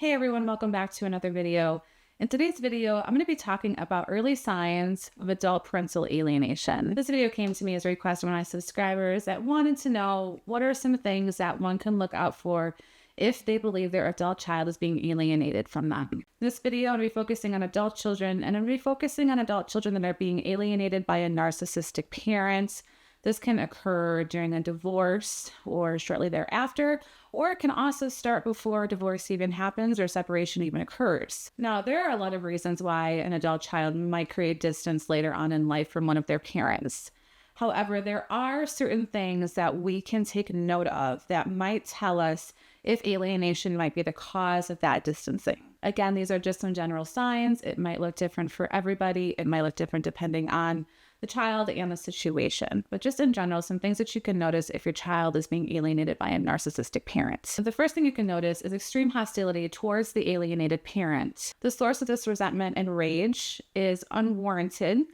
Hey everyone, welcome back to another video. In today's video, I'm going to be talking about early signs of adult parental alienation. This video came to me as a request from my subscribers that wanted to know what are some things that one can look out for if they believe their adult child is being alienated from them. In this video, I'm going to be focusing on adult children, and I'm going to be focusing on adult children that are being alienated by a narcissistic parent. This can occur during a divorce or shortly thereafter, or it can also start before divorce even happens or separation even occurs. Now, there are a lot of reasons why an adult child might create distance later on in life from one of their parents. However, there are certain things that we can take note of that might tell us if alienation might be the cause of that distancing. Again, these are just some general signs. It might look different for everybody. It might look different depending on the child and the situation. But just in general, some things that you can notice if your child is being alienated by a narcissistic parent. So the first thing you can notice is extreme hostility towards the alienated parent. The source of this resentment and rage is unwarranted,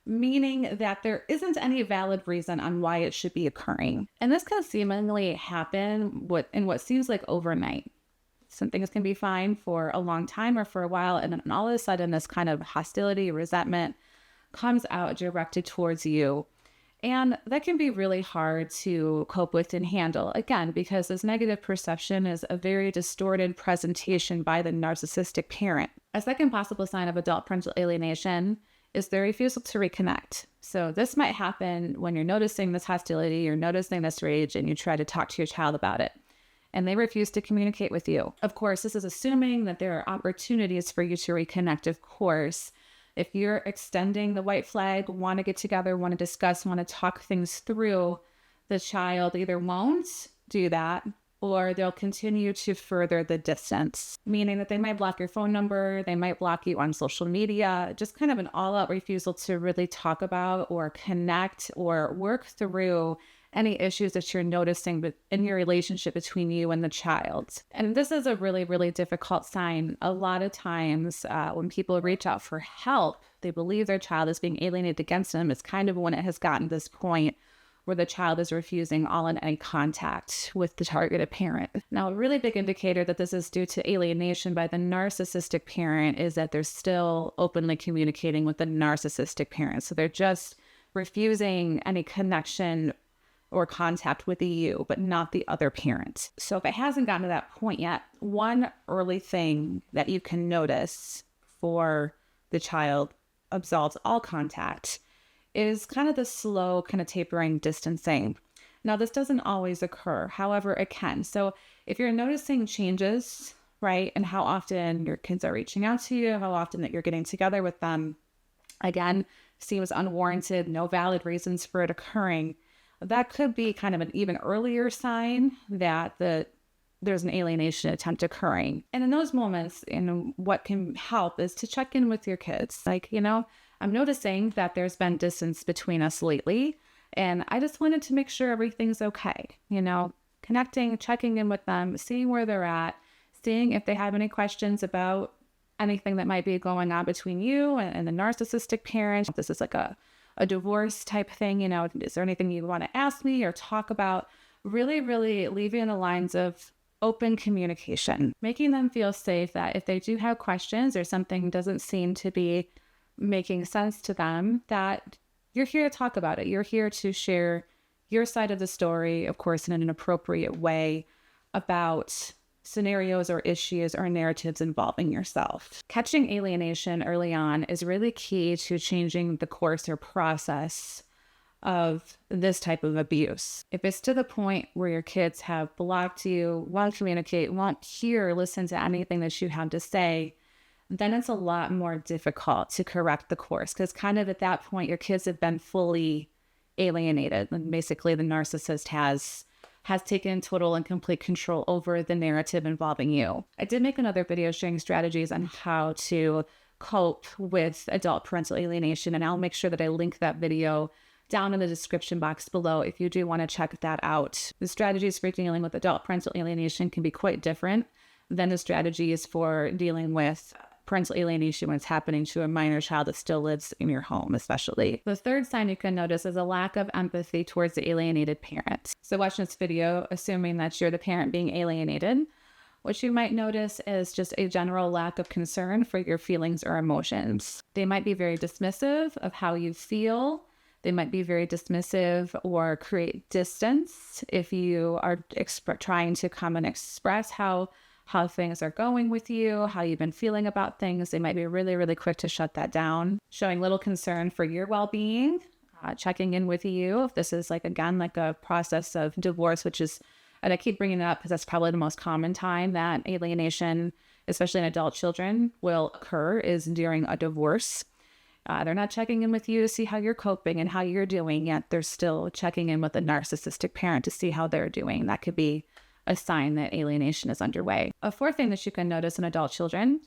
meaning that there isn't any valid reason on why it should be occurring. And this can seemingly happen in what seems like overnight. Some things can be fine for a long time or for a while, and then all of a sudden this kind of hostility, resentment comes out directed towards you. And that can be really hard to cope with and handle, again, because this negative perception is a very distorted presentation by the narcissistic parent. A second possible sign of adult parental alienation is their refusal to reconnect. So this might happen when you're noticing this hostility, you're noticing this rage, and you try to talk to your child about it, and they refuse to communicate with you. Of course, this is assuming that there are opportunities for you to reconnect, of course. If you're extending the white flag, want to get together, want to discuss, want to talk things through, the child either won't do that or they'll continue to further the distance, meaning that they might block your phone number, they might block you on social media, just kind of an all-out refusal to really talk about or connect or work through any issues that you're noticing in your relationship between you and the child. And this is a really, really difficult sign. A lot of times when people reach out for help, they believe their child is being alienated against them. It's kind of when it has gotten to this point where the child is refusing all and any contact with the targeted parent. Now, a really big indicator that this is due to alienation by the narcissistic parent is that they're still openly communicating with the narcissistic parent. So they're just refusing any connection or contact with the you, but not the other parent. So if it hasn't gotten to that point yet, one early thing that you can notice for the child absolves all contact is kind of the slow kind of tapering distancing. Now, this doesn't always occur. However, it can. So if you're noticing changes, right, and how often your kids are reaching out to you, how often that you're getting together with them, again, seems unwarranted, no valid reasons for it occurring, that could be kind of an even earlier sign that there's an alienation attempt occurring. And in those moments, what can help is to check in with your kids. Like, I'm noticing that there's been distance between us lately, and I just wanted to make sure everything's okay. Connecting, checking in with them, seeing where they're at, seeing if they have any questions about anything that might be going on between you and the narcissistic parent. If this is like a divorce type thing, is there anything you want to ask me or talk about? Really, really leaving the lines of open communication, making them feel safe that if they do have questions or something doesn't seem to be making sense to them, that you're here to talk about it. You're here to share your side of the story, of course, in an appropriate way about scenarios or issues or narratives involving yourself. Catching alienation early on is really key to changing the course or process of this type of abuse. If it's to the point where your kids have blocked you, won't communicate, won't hear, listen to anything that you have to say, then it's a lot more difficult to correct the course, because kind of at that point, your kids have been fully alienated. And basically the narcissist has taken total and complete control over the narrative involving you. I did make another video sharing strategies on how to cope with adult parental alienation, and I'll make sure that I link that video down in the description box below if you do want to check that out. The strategies for dealing with adult parental alienation can be quite different than the strategies for dealing with parental alienation when it's happening to a minor child that still lives in your home, especially. The third sign you can notice is a lack of empathy towards the alienated parent. So watching this video, assuming that you're the parent being alienated, What you might notice is just a general lack of concern for your feelings or emotions. They might be very dismissive of how you feel. They might be very dismissive or create distance if you are trying to come and express how things are going with you, how you've been feeling about things. They might be really, really quick to shut that down, showing little concern for your well-being, checking in with you. If this is again, a process of divorce, which is, and I keep bringing it up because that's probably the most common time that alienation, especially in adult children, will occur is during a divorce. They're not checking in with you to see how you're coping and how you're doing, yet they're still checking in with a narcissistic parent to see how they're doing. That could be a sign that alienation is underway. A fourth thing that you can notice in adult children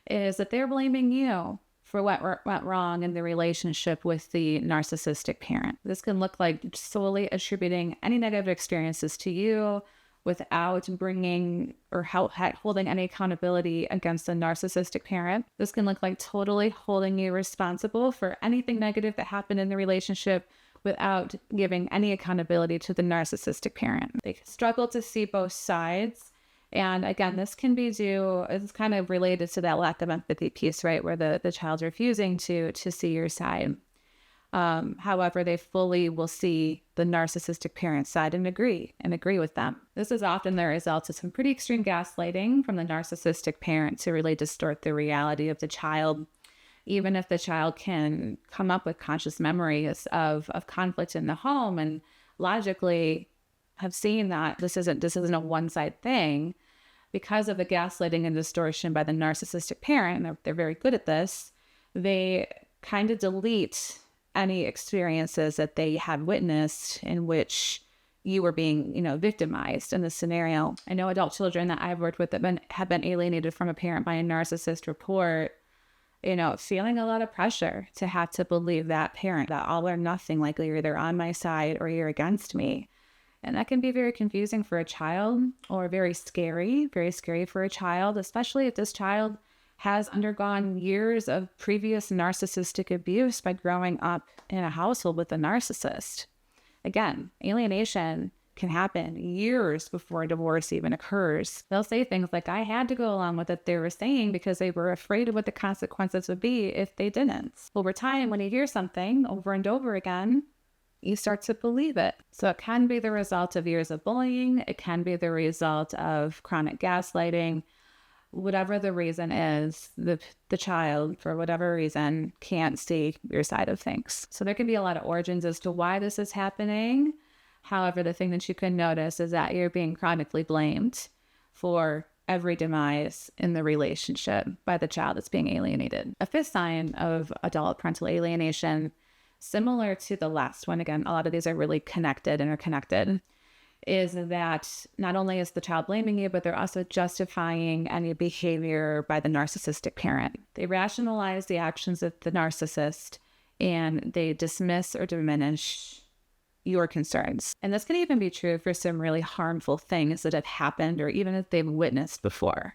is that they're blaming you for what went wrong in the relationship with the narcissistic parent. This can look like solely attributing any negative experiences to you without bringing or holding any accountability against the narcissistic parent. This can look like totally holding you responsible for anything negative that happened in the relationship without giving any accountability to the narcissistic parent. They struggle to see both sides. And again, this can be it's kind of related to that lack of empathy piece, right? Where the child's refusing to see your side. However, they fully will see the narcissistic parent's side and agree with them. This is often the result of some pretty extreme gaslighting from the narcissistic parent to really distort the reality of the child. Even if the child can come up with conscious memories of conflict in the home and logically have seen that this isn't a one-side thing, because of the gaslighting and distortion by the narcissistic parent, and they're very good at this, they kind of delete any experiences that they had witnessed in which you were being, victimized in this scenario. I know adult children that I've worked with that have been alienated from a parent by a narcissist report, feeling a lot of pressure to have to believe that parent, that all or nothing, like you're either on my side or you're against me. And that can be very confusing for a child, or very scary for a child, especially if this child has undergone years of previous narcissistic abuse by growing up in a household with a narcissist. Again, alienation can happen years before a divorce even occurs. They'll say things like, I had to go along with what they were saying because they were afraid of what the consequences would be if they didn't. Over time, when you hear something over and over again, you start to believe it. So it can be the result of years of bullying. It can be the result of chronic gaslighting. Whatever the reason is, the child, for whatever reason, can't see your side of things. So there can be a lot of origins as to why this is happening. However, the thing that you can notice is that you're being chronically blamed for every demise in the relationship by the child that's being alienated. A fifth sign of adult parental alienation, similar to the last one, again, a lot of these are really interconnected, is that not only is the child blaming you, but they're also justifying any behavior by the narcissistic parent. They rationalize the actions of the narcissist and they dismiss or diminish your concerns. And this can even be true for some really harmful things that have happened or even if they've witnessed before.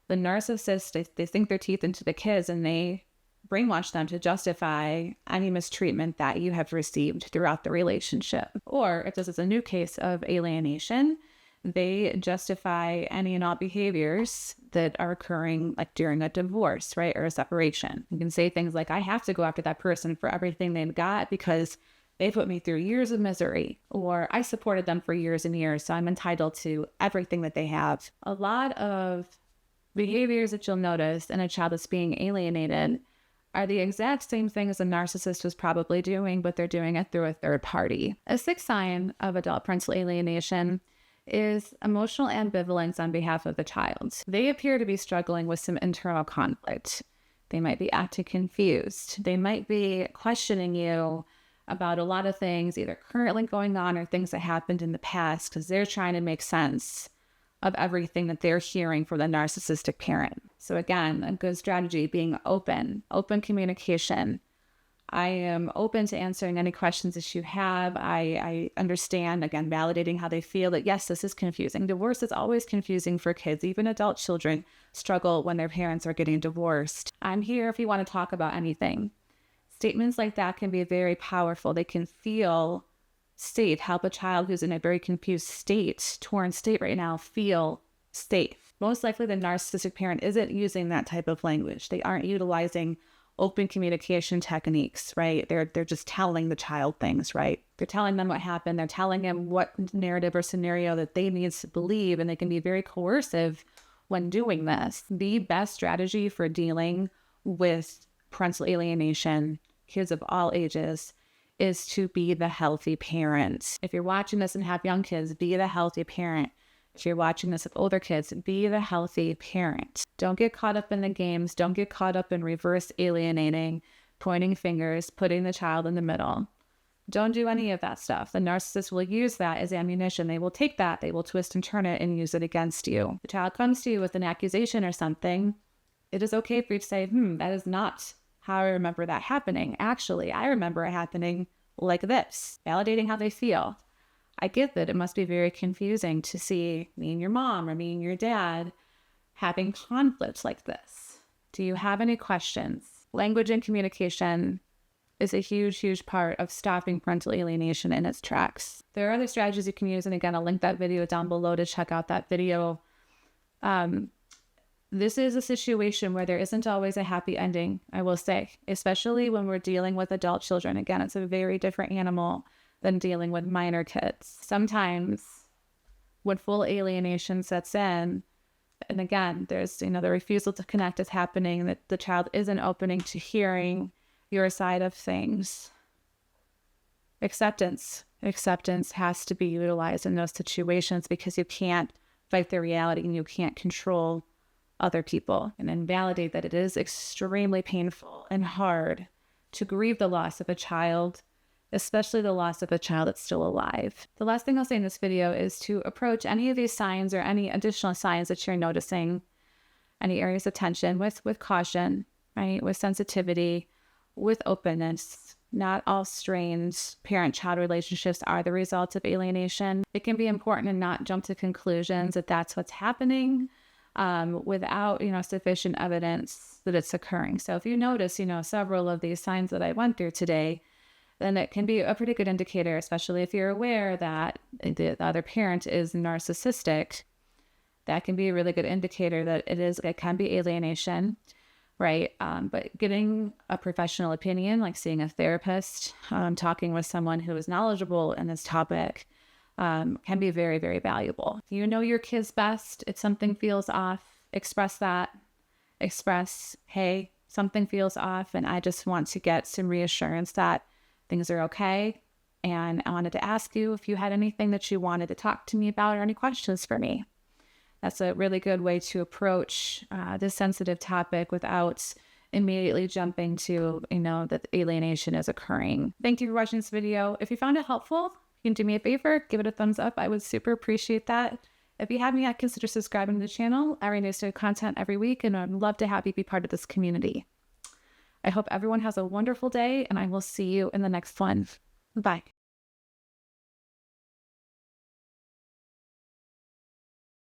The narcissist, they sink their teeth into the kids and they brainwash them to justify any mistreatment that you have received throughout the relationship. Or if this is a new case of alienation, they justify any and all behaviors that are occurring during a divorce, right? Or a separation. You can say things like, I have to go after that person for everything they've got because they put me through years of misery, or I supported them for years and years, so I'm entitled to everything that they have. A lot of behaviors that you'll notice in a child that's being alienated are the exact same things a narcissist was probably doing, but they're doing it through a third party. A sixth sign of adult parental alienation is emotional ambivalence on behalf of the child. They appear to be struggling with some internal conflict. They might be acting confused. They might be questioning you about a lot of things, either currently going on or things that happened in the past, because they're trying to make sense of everything that they're hearing from the narcissistic parent. So again, a good strategy being open communication. I am open to answering any questions that you have. I understand, again, validating how they feel, that yes, this is confusing. Divorce is always confusing for kids. Even adult children struggle when their parents are getting divorced. I'm here if you want to talk about anything. Statements like that can be very powerful. They can feel safe, help a child who's in a very confused state, torn state right now, feel safe. Most likely the narcissistic parent isn't using that type of language. They aren't utilizing open communication techniques, right? They're just telling the child things, right? They're telling them what happened. They're telling them what narrative or scenario that they need to believe, and they can be very coercive when doing this. The best strategy for dealing with parental alienation, kids of all ages, is to be the healthy parent. If you're watching this and have young kids, be the healthy parent. If you're watching this with older kids, be the healthy parent. Don't get caught up in the games. Don't get caught up in reverse alienating, pointing fingers, putting the child in the middle. Don't do any of that stuff. The narcissist will use that as ammunition. They will take that, they will twist and turn it and use it against you. The child comes to you with an accusation or something. It is okay for you to say, that is not how I remember that happening. Actually, I remember it happening like this, validating how they feel. I get that it must be very confusing to see me and your mom or me and your dad having conflict like this. Do you have any questions? Language and communication is a huge, huge part of stopping parental alienation in its tracks. There are other strategies you can use, and again, I'll link that video down below to check out that video. This is a situation where there isn't always a happy ending, I will say, especially when we're dealing with adult children. Again, it's a very different animal than dealing with minor kids. Sometimes when full alienation sets in, and again, there's, the refusal to connect is happening, that the child isn't opening to hearing your side of things. Acceptance has to be utilized in those situations, because you can't fight the reality and you can't control other people, and invalidate that it is extremely painful and hard to grieve the loss of a child, especially the loss of a child that's still alive. The last thing I'll say in this video is to approach any of these signs or any additional signs that you're noticing, any areas of tension, with caution, right? With sensitivity, with openness. Not all strained parent-child relationships are the result of alienation. It can be important to not jump to conclusions that that's what's happening without, sufficient evidence that it's occurring. So if you notice, several of these signs that I went through today, then it can be a pretty good indicator, especially if you're aware that the other parent is narcissistic. That can be a really good indicator that it can be alienation, right? But getting a professional opinion, like seeing a therapist, talking with someone who is knowledgeable in this topic, can be very, very valuable. You know your kids best. If something feels off, express that. Express, hey, something feels off, and I just want to get some reassurance that things are okay. And I wanted to ask you if you had anything that you wanted to talk to me about or any questions for me. That's a really good way to approach this sensitive topic without immediately jumping to, that alienation is occurring. Thank you for watching this video. If you found it helpful, you can do me a favor, give it a thumbs up. I would super appreciate that. If you haven't yet, consider subscribing to the channel. I release new content every week, and I'd love to have you be part of this community. I hope everyone has a wonderful day, and I will see you in the next one. Bye.